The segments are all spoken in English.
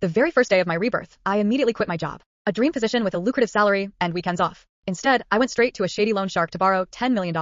The very first day of my rebirth, I immediately quit my job. A dream position with a lucrative salary and weekends off. Instead, I went straight to a shady loan shark to borrow $10 million.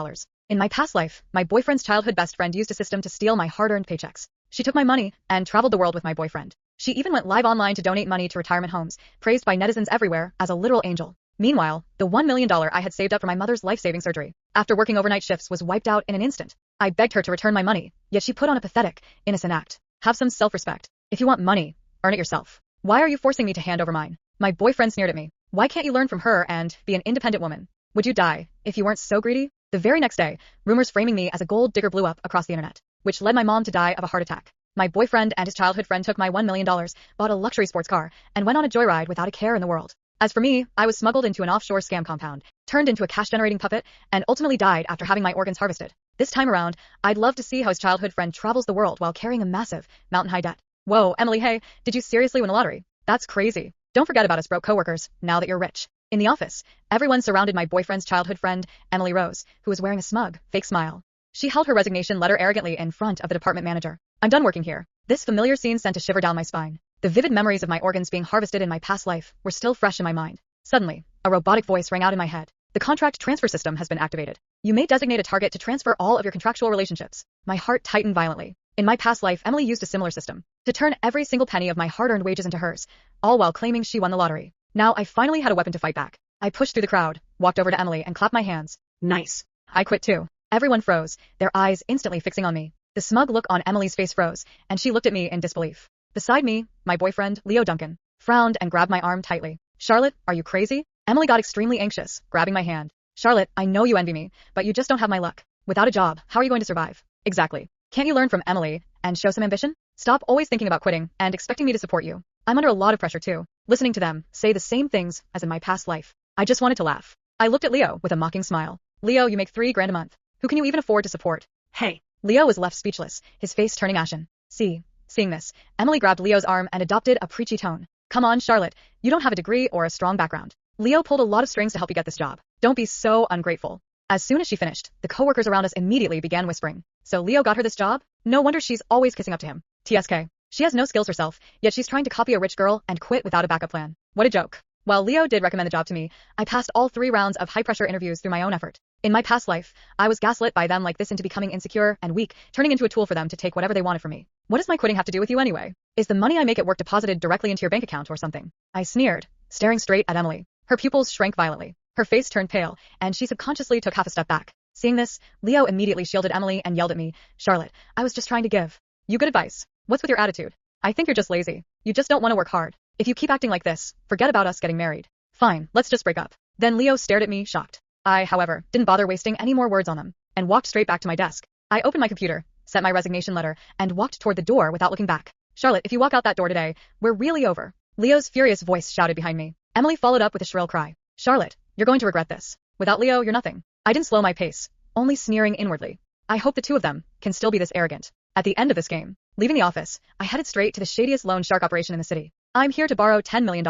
In my past life, my boyfriend's childhood best friend used a system to steal my hard-earned paychecks. She took my money and traveled the world with my boyfriend. She even went live online to donate money to retirement homes, praised by netizens everywhere as a literal angel. Meanwhile, the $1 million I had saved up for my mother's life-saving surgery, after working overnight shifts, was wiped out in an instant. I begged her to return my money, yet she put on a pathetic, innocent act. Have some self-respect. If you want money, earn it yourself. Why are you forcing me to hand over mine? My boyfriend sneered at me. Why can't you learn from her and be an independent woman? Would you die if you weren't so greedy? The very next day, rumors framing me as a gold digger blew up across the internet, which led my mom to die of a heart attack. My boyfriend and his childhood friend took my $1 million, bought a luxury sports car, and went on a joyride without a care in the world. As for me, I was smuggled into an offshore scam compound, turned into a cash-generating puppet, and ultimately died after having my organs harvested. This time around, I'd love to see how his childhood friend travels the world while carrying a massive, mountain-high debt. Whoa, Emily, hey, did you seriously win the lottery? That's crazy. Don't forget about us broke coworkers, now that you're rich. In the office, everyone surrounded my boyfriend's childhood friend, Emily Rose, who was wearing a smug, fake smile. She held her resignation letter arrogantly in front of the department manager. I'm done working here. This familiar scene sent a shiver down my spine. The vivid memories of my organs being harvested in my past life were still fresh in my mind. Suddenly, a robotic voice rang out in my head. The contract transfer system has been activated. You may designate a target to transfer all of your contractual relationships. My heart tightened violently. In my past life, Emily used a similar system to turn every single penny of my hard-earned wages into hers, all while claiming she won the lottery. Now I finally had a weapon to fight back. I pushed through the crowd, walked over to Emily, and clapped my hands. Nice. I quit too. Everyone froze, their eyes instantly fixing on me. The smug look on Emily's face froze, and she looked at me in disbelief. Beside me, my boyfriend, Leo Duncan, frowned and grabbed my arm tightly. Charlotte, are you crazy? Emily got extremely anxious, grabbing my hand. Charlotte, I know you envy me, but you just don't have my luck. Without a job, how are you going to survive? Exactly. Can't you learn from Emily and show some ambition? Stop always thinking about quitting and expecting me to support you. I'm under a lot of pressure too, listening to them say the same things as in my past life. I just wanted to laugh. I looked at Leo with a mocking smile. Leo, you make $3 grand a month. Who can you even afford to support? Hey. Leo was left speechless, his face turning ashen. Seeing this, Emily grabbed Leo's arm and adopted a preachy tone. Come on, Charlotte, you don't have a degree or a strong background. Leo pulled a lot of strings to help you get this job. Don't be so ungrateful. As soon as she finished, the coworkers around us immediately began whispering. So Leo got her this job? No wonder she's always kissing up to him. TSK. She has no skills herself, yet she's trying to copy a rich girl and quit without a backup plan. What a joke. While Leo did recommend the job to me, I passed all 3 rounds of high-pressure interviews through my own effort. In my past life, I was gaslit by them like this into becoming insecure and weak, turning into a tool for them to take whatever they wanted from me. What does my quitting have to do with you anyway? Is the money I make at work deposited directly into your bank account or something? I sneered, staring straight at Emily. Her pupils shrank violently. Her face turned pale, and she subconsciously took half a step back. Seeing this, Leo immediately shielded Emily and yelled at me, Charlotte, I was just trying to give you good advice. What's with your attitude? I think you're just lazy. You just don't want to work hard. If you keep acting like this, forget about us getting married. Fine, let's just break up. Then Leo stared at me, shocked. I, however, didn't bother wasting any more words on them, and walked straight back to my desk. I opened my computer, sent my resignation letter, and walked toward the door without looking back. Charlotte, if you walk out that door today, we're really over. Leo's furious voice shouted behind me. Emily followed up with a shrill cry. Charlotte, you're going to regret this. Without Leo, you're nothing. I didn't slow my pace, only sneering inwardly. I hope the two of them can still be this arrogant. At the end of this game, leaving the office, I headed straight to the shadiest loan shark operation in the city. I'm here to borrow $10 million.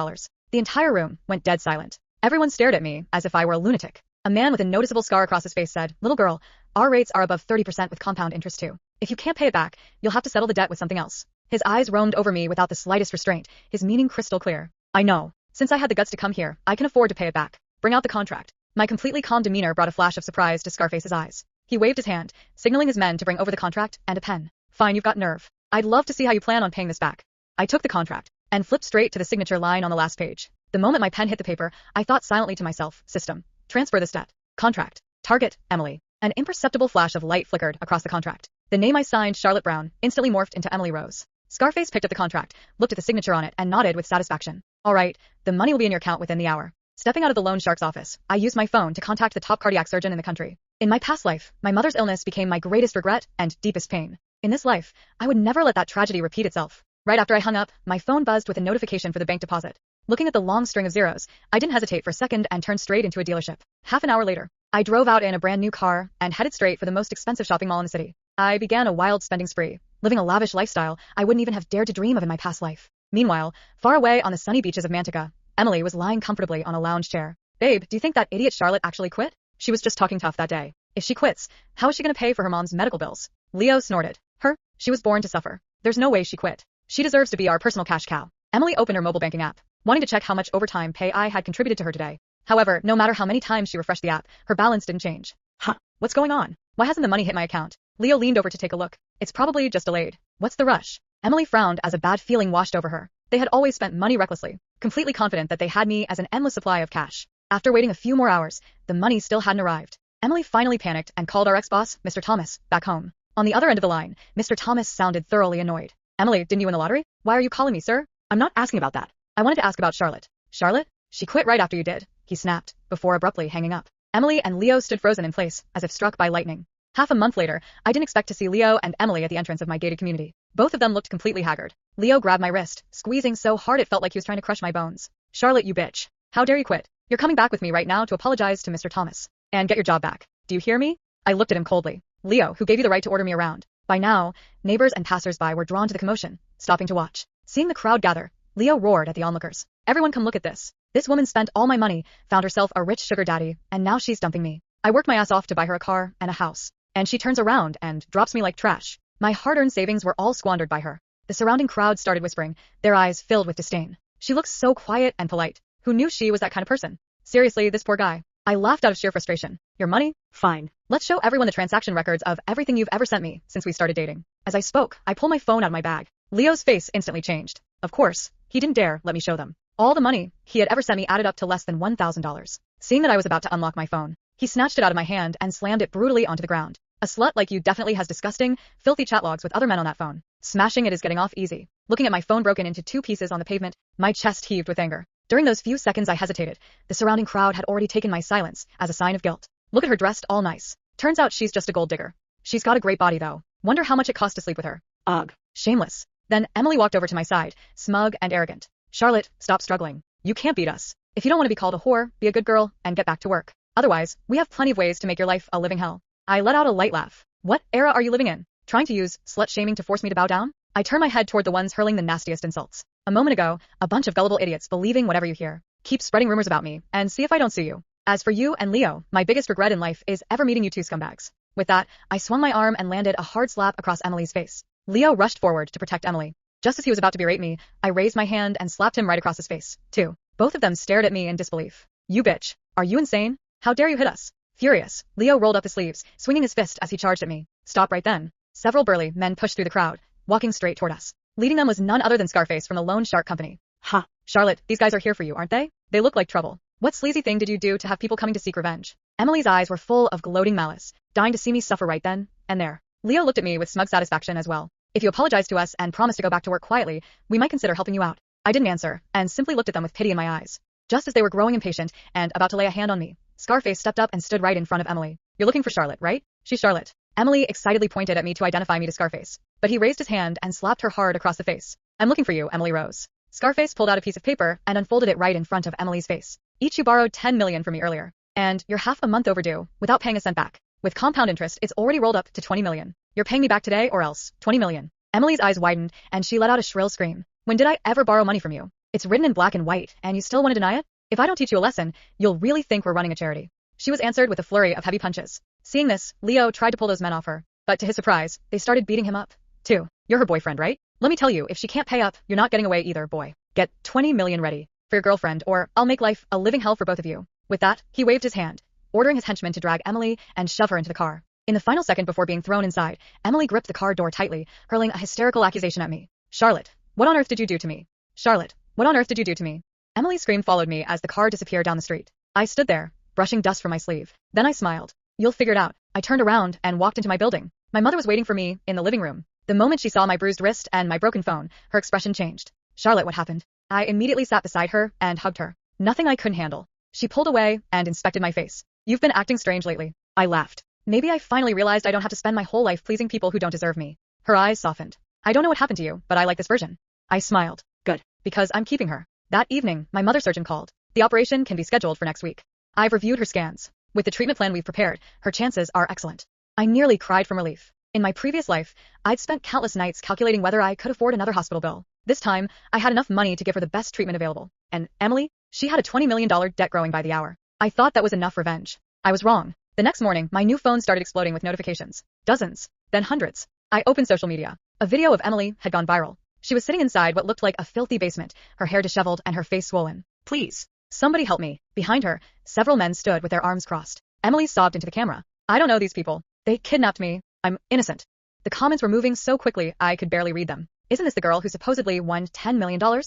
The entire room went dead silent. Everyone stared at me as if I were a lunatic. A man with a noticeable scar across his face said, Little girl, our rates are above 30% with compound interest too. If you can't pay it back, you'll have to settle the debt with something else. His eyes roamed over me without the slightest restraint, his meaning crystal clear. I know. Since I had the guts to come here, I can afford to pay it back. Bring out the contract. My completely calm demeanor brought a flash of surprise to Scarface's eyes. He waved his hand, signaling his men to bring over the contract and a pen. Fine, you've got nerve. I'd love to see how you plan on paying this back. I took the contract and flipped straight to the signature line on the last page. The moment my pen hit the paper, I thought silently to myself, system, transfer this debt. Contract. Target, Emily. An imperceptible flash of light flickered across the contract. The name I signed, Charlotte Brown, instantly morphed into Emily Rose. Scarface picked up the contract, looked at the signature on it, and nodded with satisfaction. All right, the money will be in your account within the hour. Stepping out of the loan shark's office, I used my phone to contact the top cardiac surgeon in the country. In my past life, my mother's illness became my greatest regret and deepest pain. In this life, I would never let that tragedy repeat itself. Right after I hung up, my phone buzzed with a notification for the bank deposit. Looking at the long string of zeros, I didn't hesitate for a second and turned straight into a dealership. Half an hour later, I drove out in a brand new car and headed straight for the most expensive shopping mall in the city. I began a wild spending spree, living a lavish lifestyle I wouldn't even have dared to dream of in my past life. Meanwhile, far away on the sunny beaches of Manteca, Emily was lying comfortably on a lounge chair. Babe, do you think that idiot Charlotte actually quit? She was just talking tough that day. If she quits, how is she going to pay for her mom's medical bills? Leo snorted. She was born to suffer. There's no way she quit. She deserves to be our personal cash cow. Emily opened her mobile banking app, wanting to check how much overtime pay I had contributed to her today. However, no matter how many times she refreshed the app, her balance didn't change. Huh, what's going on? Why hasn't the money hit my account? Leo leaned over to take a look. It's probably just delayed. What's the rush? Emily frowned as a bad feeling washed over her. They had always spent money recklessly, completely confident that they had me as an endless supply of cash. After waiting a few more hours, the money still hadn't arrived. Emily finally panicked and called our ex-boss, Mr. Thomas, back home. On the other end of the line, Mr. Thomas sounded thoroughly annoyed. Emily, didn't you win the lottery? Why are you calling me, sir? I'm not asking about that. I wanted to ask about Charlotte. Charlotte? She quit right after you did, he snapped, before abruptly hanging up. Emily and Leo stood frozen in place, as if struck by lightning. Half a month later, I didn't expect to see Leo and Emily at the entrance of my gated community. Both of them looked completely haggard. Leo grabbed my wrist, squeezing so hard it felt like he was trying to crush my bones. Charlotte, you bitch. How dare you quit? You're coming back with me right now to apologize to Mr. Thomas. And get your job back. Do you hear me? I looked at him coldly. Leo, who gave you the right to order me around? By now, neighbors and passers-by were drawn to the commotion, stopping to watch. Seeing the crowd gather, Leo roared at the onlookers. Everyone come look at this. This woman spent all my money, found herself a rich sugar daddy, and now she's dumping me. I worked my ass off to buy her a car and a house. And she turns around and drops me like trash. My hard-earned savings were all squandered by her. The surrounding crowd started whispering, their eyes filled with disdain. She looks so quiet and polite. Who knew she was that kind of person? Seriously, this poor guy. I laughed out of sheer frustration. Your money? Fine. Let's show everyone the transaction records of everything you've ever sent me since we started dating. As I spoke, I pulled my phone out of my bag. Leo's face instantly changed. Of course, he didn't dare let me show them. All the money he had ever sent me added up to less than $1,000. Seeing that I was about to unlock my phone, he snatched it out of my hand and slammed it brutally onto the ground. A slut like you definitely has disgusting, filthy chat logs with other men on that phone. Smashing it is getting off easy. Looking at my phone broken into 2 pieces on the pavement, my chest heaved with anger. During those few seconds I hesitated. The surrounding crowd had already taken my silence as a sign of guilt. Look at her dressed all nice. Turns out she's just a gold digger. She's got a great body though. Wonder how much it cost to sleep with her. Ugh. Shameless. Then Emily walked over to my side, smug and arrogant. Charlotte, stop struggling. You can't beat us. If you don't want to be called a whore, be a good girl and get back to work. Otherwise, we have plenty of ways to make your life a living hell. I let out a light laugh. What era are you living in? Trying to use slut-shaming to force me to bow down? I turned my head toward the ones hurling the nastiest insults. A moment ago, a bunch of gullible idiots believing whatever you hear. Keep spreading rumors about me, and see if I don't sue you. As for you and Leo, my biggest regret in life is ever meeting you 2 scumbags. With that, I swung my arm and landed a hard slap across Emily's face. Leo rushed forward to protect Emily. Just as he was about to berate me, I raised my hand and slapped him right across his face, too. Both of them stared at me in disbelief. You bitch. Are you insane? How dare you hit us? Furious, Leo rolled up his sleeves, swinging his fist as he charged at me. Stop right then. Several burly men pushed through the crowd, walking straight toward us. Leading them was none other than Scarface from the Loan Shark Company. Ha! Charlotte, these guys are here for you, aren't they? They look like trouble. What sleazy thing did you do to have people coming to seek revenge? Emily's eyes were full of gloating malice, dying to see me suffer right then and there. Leo looked at me with smug satisfaction as well. If you apologize to us and promise to go back to work quietly, we might consider helping you out. I didn't answer, and simply looked at them with pity in my eyes. Just as they were growing impatient and about to lay a hand on me, Scarface stepped up and stood right in front of Emily. You're looking for Charlotte, right? She's Charlotte. Emily excitedly pointed at me to identify me to Scarface, but he raised his hand and slapped her hard across the face. I'm looking for you, Emily Rose. Scarface pulled out a piece of paper and unfolded it right in front of Emily's face. Each you borrowed $10 million from me earlier, and you're half a month overdue, without paying a cent back. With compound interest, it's already rolled up to $20 million. You're paying me back today or else, $20 million. Emily's eyes widened, and she let out a shrill scream. When did I ever borrow money from you? It's written in black and white, and you still want to deny it? If I don't teach you a lesson, you'll really think we're running a charity. She was answered with a flurry of heavy punches. Seeing this, Leo tried to pull those men off her, but to his surprise, they started beating him up, too. You're her boyfriend, right? Let me tell you, if she can't pay up, you're not getting away either, boy. Get $20 million ready for your girlfriend, or I'll make life a living hell for both of you. With that, he waved his hand, ordering his henchmen to drag Emily and shove her into the car. In the final second before being thrown inside, Emily gripped the car door tightly, hurling a hysterical accusation at me. Charlotte, what on earth did you do to me? Charlotte, what on earth did you do to me? Emily's scream followed me as the car disappeared down the street. I stood there, brushing dust from my sleeve. Then I smiled. You'll figure it out. I turned around and walked into my building. My mother was waiting for me in the living room. The moment she saw my bruised wrist and my broken phone, her expression changed. Charlotte, what happened? I immediately sat beside her and hugged her. Nothing I couldn't handle. She pulled away and inspected my face. You've been acting strange lately. I laughed. Maybe I finally realized I don't have to spend my whole life pleasing people who don't deserve me. Her eyes softened. I don't know what happened to you, but I like this version. I smiled. Good. Because I'm keeping her. That evening, my mother surgeon called. The operation can be scheduled for next week. I've reviewed her scans. With the treatment plan we've prepared, her chances are excellent. I nearly cried from relief. In my previous life, I'd spent countless nights calculating whether I could afford another hospital bill. This time, I had enough money to give her the best treatment available. And Emily, she had a $20 million debt growing by the hour. I thought that was enough revenge. I was wrong. The next morning, my new phone started exploding with notifications. Dozens. Then hundreds. I opened social media. A video of Emily had gone viral. She was sitting inside what looked like a filthy basement, her hair disheveled and her face swollen. Please. Somebody help me. Behind her, several men stood with their arms crossed. Emily sobbed into the camera. I don't know these people. They kidnapped me. I'm innocent. The comments were moving so quickly I could barely read them. Isn't this the girl who supposedly won $10 million?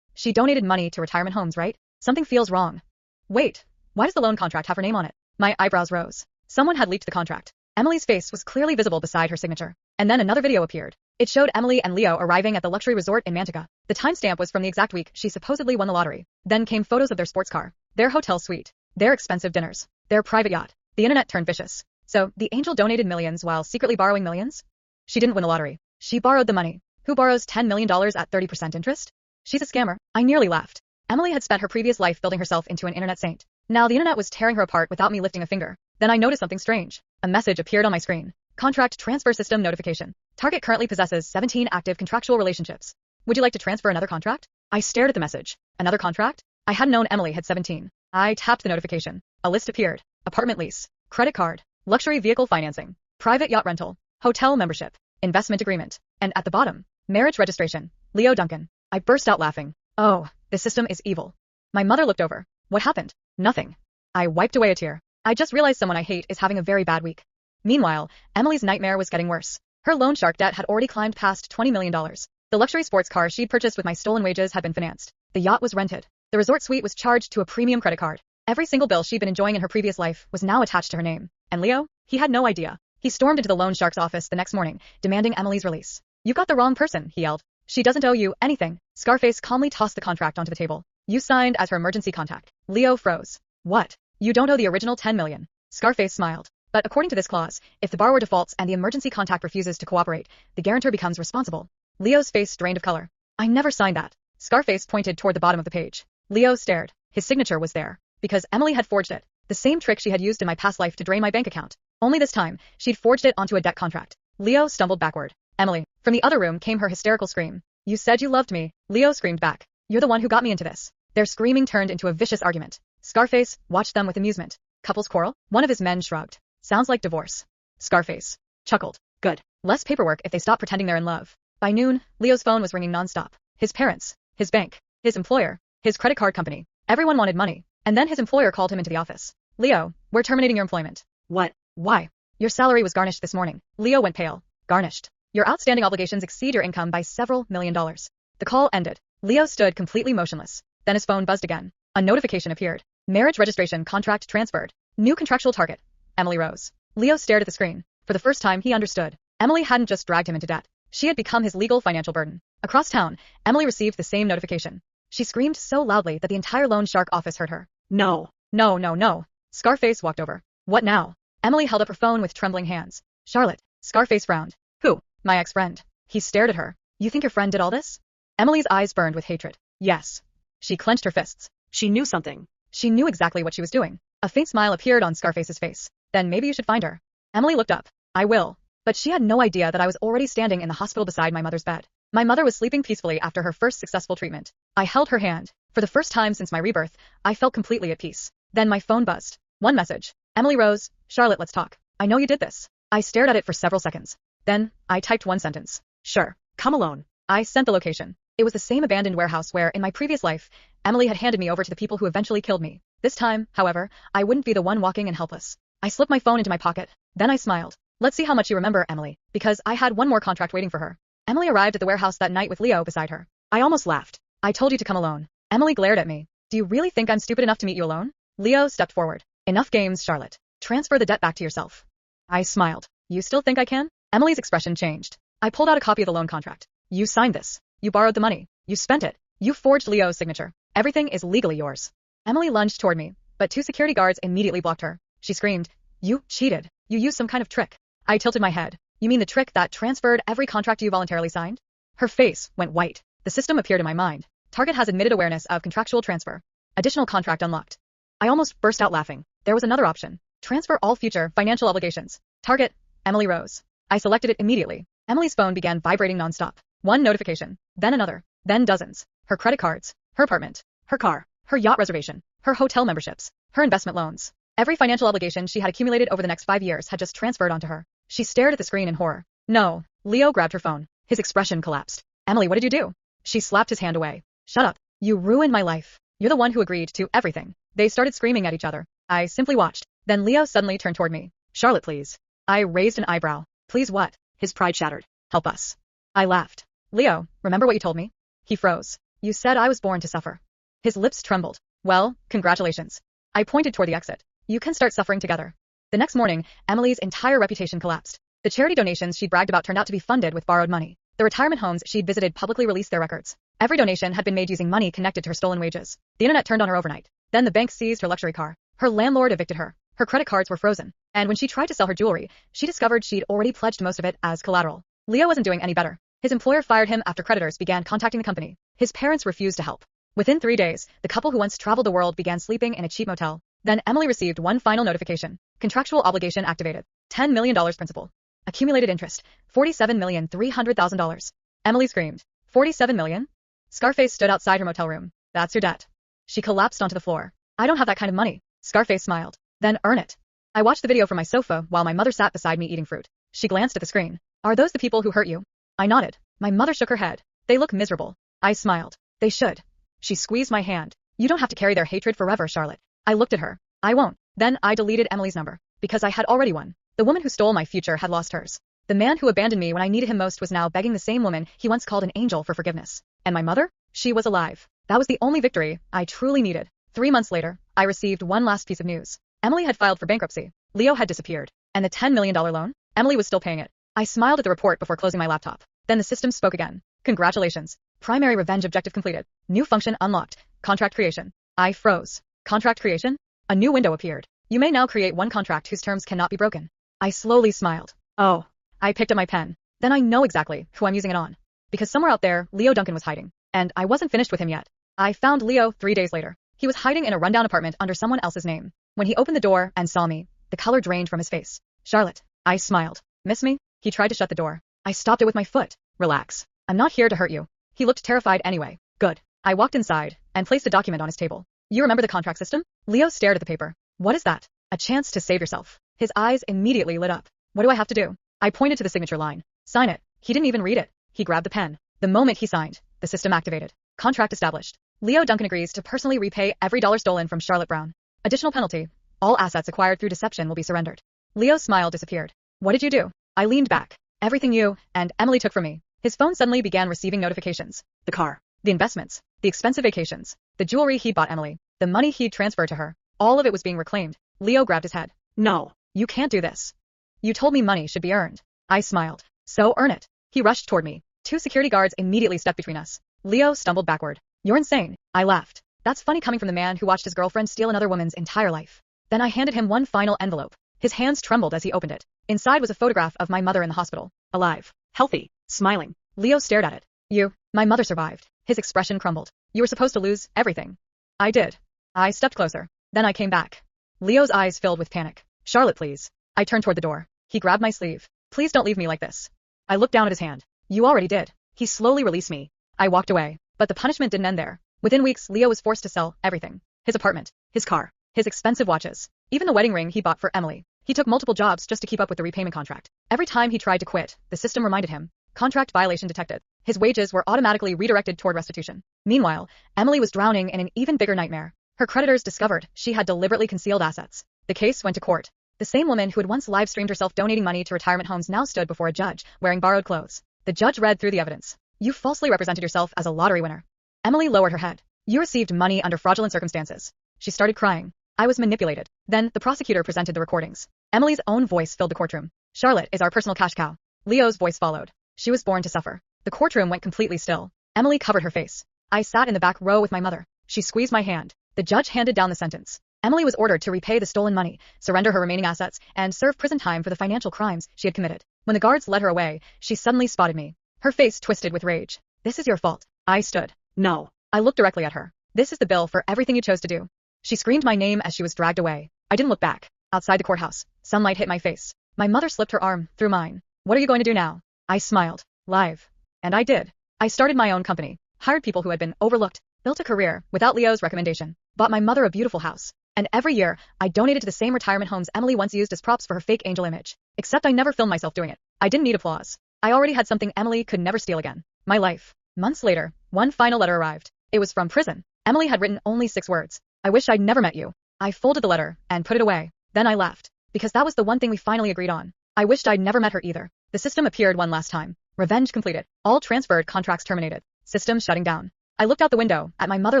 She donated money to retirement homes, right? Something feels wrong. Wait, why does the loan contract have her name on it? My eyebrows rose. Someone had leaked the contract. Emily's face was clearly visible beside her signature. And then another video appeared. It showed Emily and Leo arriving at the luxury resort in Manteca. The timestamp was from the exact week she supposedly won the lottery. Then came photos of their sports car, their hotel suite, their expensive dinners, their private yacht. The internet turned vicious. So, the angel donated millions while secretly borrowing millions? She didn't win the lottery. She borrowed the money. Who borrows $10 million at 30% interest? She's a scammer. I nearly laughed. Emily had spent her previous life building herself into an internet saint. Now the internet was tearing her apart without me lifting a finger. Then I noticed something strange. A message appeared on my screen. Contract transfer system notification. Target currently possesses 17 active contractual relationships. Would you like to transfer another contract? I stared at the message. Another contract? I hadn't known Emily had 17. I tapped the notification. A list appeared. Apartment lease, credit card, luxury vehicle financing, private yacht rental, hotel membership, investment agreement, and at the bottom, marriage registration, Leo Duncan. I burst out laughing. Oh, the system is evil. My mother looked over. What happened? Nothing. I wiped away a tear. I just realized someone I hate is having a very bad week. Meanwhile, Emily's nightmare was getting worse. Her loan shark debt had already climbed past $20 million. The luxury sports car she'd purchased with my stolen wages had been financed. The yacht was rented. The resort suite was charged to a premium credit card. Every single bill she'd been enjoying in her previous life was now attached to her name. And Leo? He had no idea. He stormed into the loan shark's office the next morning, demanding Emily's release. You got the wrong person, he yelled. She doesn't owe you anything. Scarface calmly tossed the contract onto the table. You signed as her emergency contact. Leo froze. What? You don't owe the original $10 million. Scarface smiled. But according to this clause, if the borrower defaults and the emergency contact refuses to cooperate, the guarantor becomes responsible. Leo's face drained of color. I never signed that. Scarface pointed toward the bottom of the page. Leo stared. His signature was there. Because Emily had forged it. The same trick she had used in my past life to drain my bank account. Only this time, she'd forged it onto a debt contract. Leo stumbled backward. Emily. From the other room came her hysterical scream. You said you loved me. Leo screamed back. You're the one who got me into this. Their screaming turned into a vicious argument. Scarface watched them with amusement. Couples quarrel? One of his men shrugged. Sounds like divorce. Scarface chuckled. Good. Less paperwork if they stop pretending they're in love. By noon, Leo's phone was ringing nonstop. His parents, his bank, his employer, his credit card company. Everyone wanted money. And then his employer called him into the office. Leo, we're terminating your employment. What? Why? Your salary was garnished this morning. Leo went pale. Garnished. Your outstanding obligations exceed your income by several $million. The call ended. Leo stood completely motionless. Then his phone buzzed again. A notification appeared. Marriage registration contract transferred. New contractual target. Emily rose. Leo stared at the screen. For the first time he understood. Emily hadn't just dragged him into debt. She had become his legal financial burden. Across town, Emily received the same notification. She screamed so loudly that the entire loan shark office heard her. No. No, no, no. Scarface walked over. What now? Emily held up her phone with trembling hands. Charlotte. Scarface frowned. Who? My ex-friend. He stared at her. You think your friend did all this? Emily's eyes burned with hatred. Yes. She clenched her fists. She knew something. She knew exactly what she was doing. A faint smile appeared on Scarface's face. Then maybe you should find her. Emily looked up. I will. But she had no idea that I was already standing in the hospital beside my mother's bed. My mother was sleeping peacefully after her first successful treatment. I held her hand. For the first time since my rebirth, I felt completely at peace. Then my phone buzzed. One message. Emily rose. Charlotte, let's talk. I know you did this. I stared at it for several seconds. Then, I typed one sentence. Sure. Come alone. I sent the location. It was the same abandoned warehouse where, in my previous life, Emily had handed me over to the people who eventually killed me. This time, however, I wouldn't be the one walking in helpless. I slipped my phone into my pocket. Then I smiled. Let's see how much you remember, Emily, because I had one more contract waiting for her. Emily arrived at the warehouse that night with Leo beside her. I almost laughed. I told you to come alone. Emily glared at me. Do you really think I'm stupid enough to meet you alone? Leo stepped forward. Enough games, Charlotte. Transfer the debt back to yourself. I smiled. You still think I can? Emily's expression changed. I pulled out a copy of the loan contract. You signed this. You borrowed the money. You spent it. You forged Leo's signature. Everything is legally yours. Emily lunged toward me, but two security guards immediately blocked her. She screamed. You cheated. You used some kind of trick. I tilted my head. You mean the trick that transferred every contract you voluntarily signed? Her face went white. The system appeared in my mind. Target has admitted awareness of contractual transfer. Additional contract unlocked. I almost burst out laughing. There was another option. Transfer all future financial obligations. Target. Emily rose. I selected it immediately. Emily's phone began vibrating nonstop. One notification, then another, then dozens. Her credit cards, her apartment, her car, her yacht reservation, her hotel memberships, her investment loans. Every financial obligation she had accumulated over the next 5 years had just transferred onto her. She stared at the screen in horror. No. Leo grabbed her phone. His expression collapsed. Emily, what did you do? She slapped his hand away. Shut up. You ruined my life. You're the one who agreed to everything. They started screaming at each other. I simply watched. Then Leo suddenly turned toward me. Charlotte, please. I raised an eyebrow. Please what? His pride shattered. Help us. I laughed. Leo, remember what you told me? He froze. You said I was born to suffer. His lips trembled. Well, congratulations. I pointed toward the exit. You can start suffering together. The next morning, Emily's entire reputation collapsed. The charity donations she bragged about turned out to be funded with borrowed money. The retirement homes she'd visited publicly released their records. Every donation had been made using money connected to her stolen wages. The internet turned on her overnight. Then the bank seized her luxury car. Her landlord evicted her. Her credit cards were frozen. And when she tried to sell her jewelry, she discovered she'd already pledged most of it as collateral. Leo wasn't doing any better. His employer fired him after creditors began contacting the company. His parents refused to help. Within 3 days, the couple who once traveled the world began sleeping in a cheap motel. Then Emily received one final notification. Contractual obligation activated. $10 million principal. Accumulated interest. $47,300,000. Emily screamed. $47 million? Scarface stood outside her motel room. That's your debt. She collapsed onto the floor. I don't have that kind of money. Scarface smiled. Then earn it. I watched the video from my sofa while my mother sat beside me eating fruit. She glanced at the screen. Are those the people who hurt you? I nodded. My mother shook her head. They look miserable. I smiled. They should. She squeezed my hand. You don't have to carry their hatred forever, Charlotte. I looked at her. I won't. Then I deleted Emily's number. Because I had already won. The woman who stole my future had lost hers. The man who abandoned me when I needed him most was now begging the same woman he once called an angel for forgiveness. And my mother? She was alive. That was the only victory I truly needed. 3 months later, I received one last piece of news. Emily had filed for bankruptcy. Leo had disappeared. And the $10 million loan? Emily was still paying it. I smiled at the report before closing my laptop. Then the system spoke again. Congratulations. Primary revenge objective completed. New function unlocked. Contract creation. I froze. Contract creation? A new window appeared. You may now create one contract whose terms cannot be broken. I slowly smiled. Oh. I picked up my pen. Then I know exactly who I'm using it on. Because somewhere out there, Leo Duncan was hiding. And I wasn't finished with him yet. I found Leo 3 days later. He was hiding in a rundown apartment under someone else's name. When he opened the door and saw me, the color drained from his face. Charlotte. I smiled. Miss me? He tried to shut the door. I stopped it with my foot. Relax. I'm not here to hurt you. He looked terrified anyway. Good. I walked inside and placed the document on his table. You remember the contract system? Leo stared at the paper. What is that? A chance to save yourself. His eyes immediately lit up. What do I have to do? I pointed to the signature line. Sign it. He didn't even read it. He grabbed the pen. The moment he signed, the system activated. Contract established. Leo Duncan agrees to personally repay every dollar stolen from Charlotte Brown. Additional penalty. All assets acquired through deception will be surrendered. Leo's smile disappeared. What did you do? I leaned back. Everything you and Emily took from me. His phone suddenly began receiving notifications. The car. The investments. The expensive vacations. The jewelry he'd bought Emily. The money he'd transferred to her. All of it was being reclaimed. Leo grabbed his head. No. You can't do this. You told me money should be earned. I smiled. So earn it. He rushed toward me. 2 security guards immediately stepped between us. Leo stumbled backward. You're insane. I laughed. That's funny coming from the man who watched his girlfriend steal another woman's entire life. Then I handed him one final envelope. His hands trembled as he opened it. Inside was a photograph of my mother in the hospital. Alive. Healthy. Smiling. Leo stared at it. My mother survived. His expression crumbled. You were supposed to lose everything. I did. I stepped closer. Then I came back. Leo's eyes filled with panic. Charlotte, please. I turned toward the door. He grabbed my sleeve. Please don't leave me like this. I looked down at his hand. You already did. He slowly released me. I walked away. But the punishment didn't end there. Within weeks, Leo was forced to sell everything. His apartment, his car, his expensive watches, even the wedding ring he bought for Emily. He took multiple jobs just to keep up with the repayment contract. Every time he tried to quit, the system reminded him. Contract violation detected. His wages were automatically redirected toward restitution. Meanwhile, Emily was drowning in an even bigger nightmare. Her creditors discovered she had deliberately concealed assets. The case went to court. The same woman who had once live-streamed herself donating money to retirement homes now stood before a judge, wearing borrowed clothes. The judge read through the evidence. You falsely represented yourself as a lottery winner. Emily lowered her head. You received money under fraudulent circumstances. She started crying. I was manipulated. Then, the prosecutor presented the recordings. Emily's own voice filled the courtroom. Charlotte is our personal cash cow. Leo's voice followed. She was born to suffer. The courtroom went completely still. Emily covered her face. I sat in the back row with my mother. She squeezed my hand. The judge handed down the sentence. Emily was ordered to repay the stolen money, surrender her remaining assets, and serve prison time for the financial crimes she had committed. When the guards led her away, she suddenly spotted me. Her face twisted with rage. This is your fault. I stood. No. I looked directly at her. This is the bill for everything you chose to do. She screamed my name as she was dragged away. I didn't look back. Outside the courthouse, sunlight hit my face. My mother slipped her arm through mine. What are you going to do now? I smiled. Live. And I did. I started my own company, hired people who had been overlooked, built a career without Leo's recommendation, bought my mother a beautiful house. And every year, I donated to the same retirement homes Emily once used as props for her fake angel image. Except I never filmed myself doing it. I didn't need applause. I already had something Emily could never steal again. My life. Months later, one final letter arrived. It was from prison. Emily had written only 6 words. I wish I'd never met you. I folded the letter and put it away. Then I laughed. Because that was the one thing we finally agreed on. I wished I'd never met her either. The system appeared one last time. Revenge completed. All transferred contracts terminated. System shutting down. I looked out the window, at my mother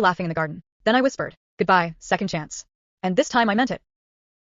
laughing in the garden. Then I whispered, goodbye, second chance. And this time I meant it.